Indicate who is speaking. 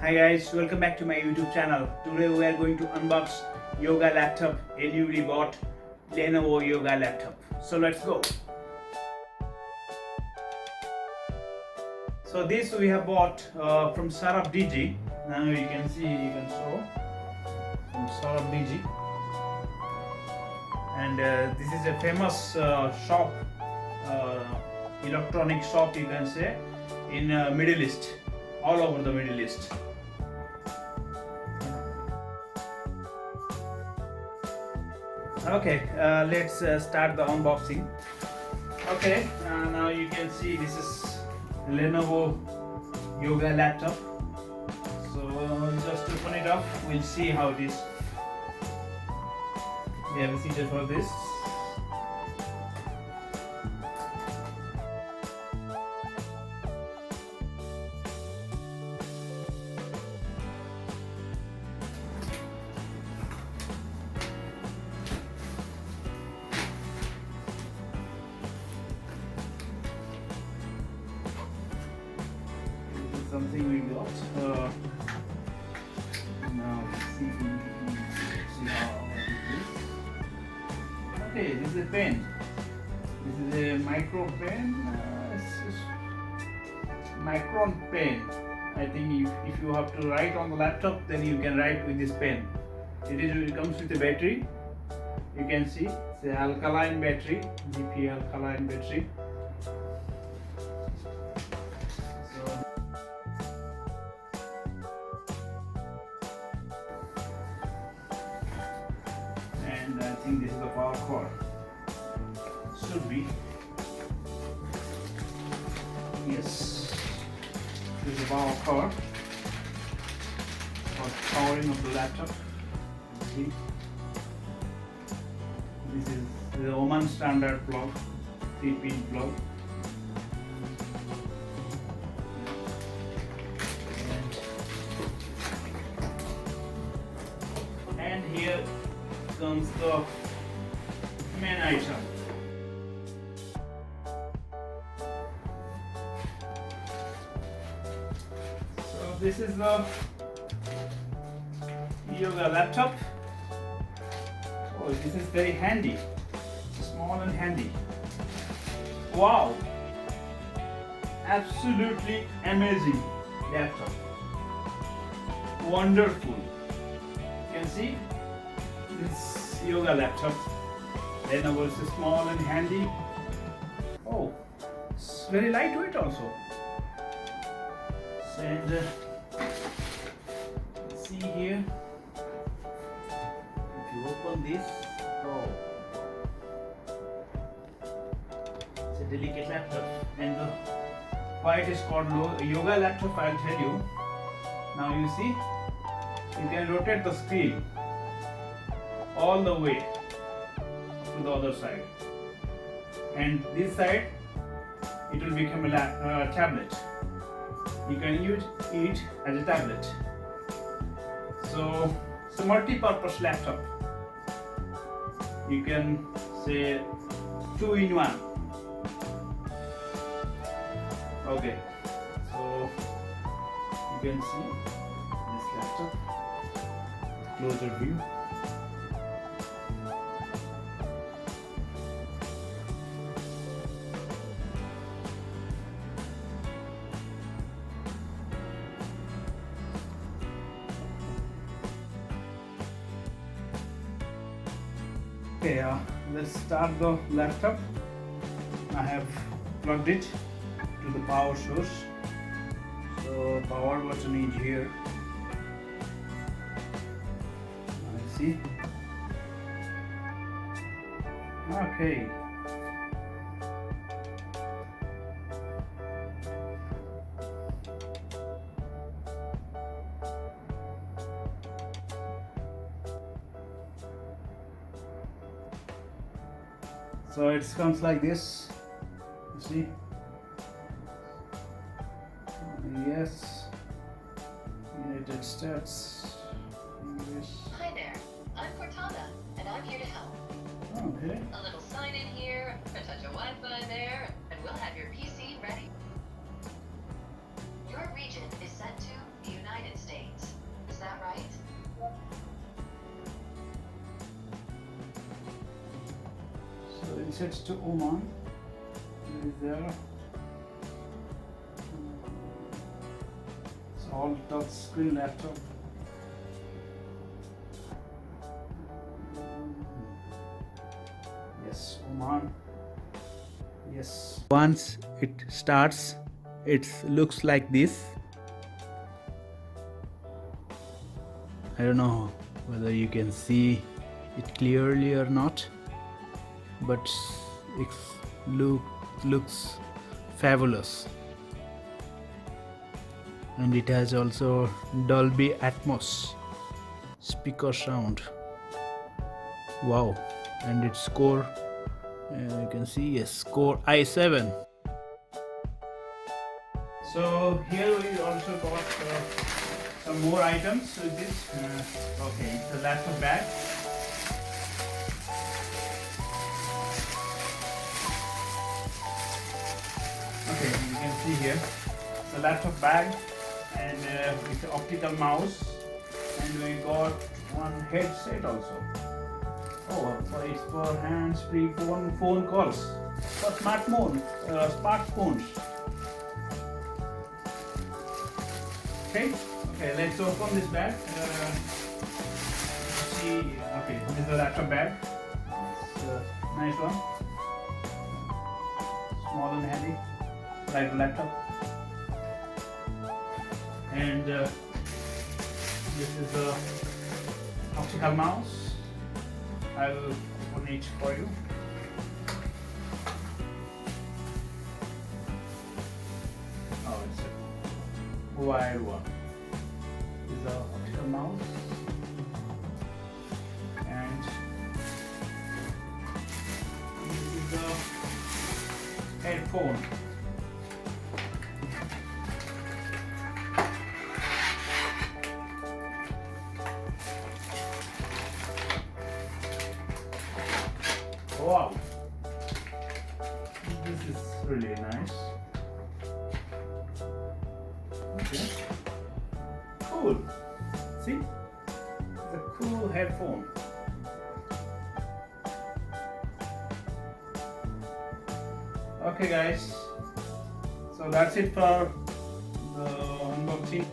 Speaker 1: Hi guys, welcome back to my YouTube channel. Today we are going to unbox yoga laptop, a newly bought Lenovo yoga laptop. So let's go. So this we have bought from Sarab DG. Now you can see, you can show from Sarab DG. And this is a famous shop, electronic shop you can say, in Middle East, all over the Middle East. Okay, let's start the unboxing. Okay, now you can see this is Lenovo yoga laptop. So just open it up, we'll see how it is. We have a feature for this. Something we got. Now let's see how it is. Okay, this is a pen. This is a micro pen. Micron pen. I think if you have to write on the laptop, then you can write with this pen. It comes with a battery. You can see it's an alkaline battery, GP alkaline battery. And I think this is the power cord. Should be. Yes. This is the power cord for powering of the laptop. See? This is the Oman standard plug, 3-pin plug. And here comes the main item. So this is the yoga laptop. Oh, this is very handy, small and handy. Wow, absolutely amazing laptop, wonderful. You can see this yoga laptop. Lenovo is small and handy. Oh, it's very lightweight also. And see here, if you open this, oh, it's a delicate laptop. And why it is called yoga laptop, I'll tell you. Now you see, you can rotate the screen all the way to the other side, and this side it will become a tablet. You can use it as a tablet. So it's a multi-purpose laptop. You can say 2-in-1. Okay, so you can see this laptop, closer view. Okay, let's start the laptop. I have plugged it to the power source. So power button is here. I see. Okay. So it comes like this. You see? Yes. United States. English.
Speaker 2: Hi there, I'm Cortana, and I'm here to help.
Speaker 1: Okay.
Speaker 2: A little sign in here, a touch of Wi-Fi there, and we'll have your PC ready. Your region is set to the United States.
Speaker 1: sets to Oman. It is there. It's all touch screen laptop. Yes, Oman. Yes. Once it starts, it looks like this. I don't know whether you can see it clearly or not, but it looks fabulous. And it has also Dolby Atmos speaker sound. Wow. And its score, you can see, yes, score i7. So here we also got some more items with this. Okay, it's a laptop bag. Okay, you can see here the laptop bag, and with the optical mouse, and we got one headset also. Oh, so it's for hands-free phone calls, for smartphones. Okay, let's open this bag. See, okay, this is the laptop bag. It's a nice one, small and handy, like the laptop. And this is the optical mouse. I will open it for you. Oh, it's a wired one. This is the optical mouse, and this is the headphone. Wow, this is really nice. Okay, cool. See, it's a cool headphone. Okay, guys. So that's it for the unboxing.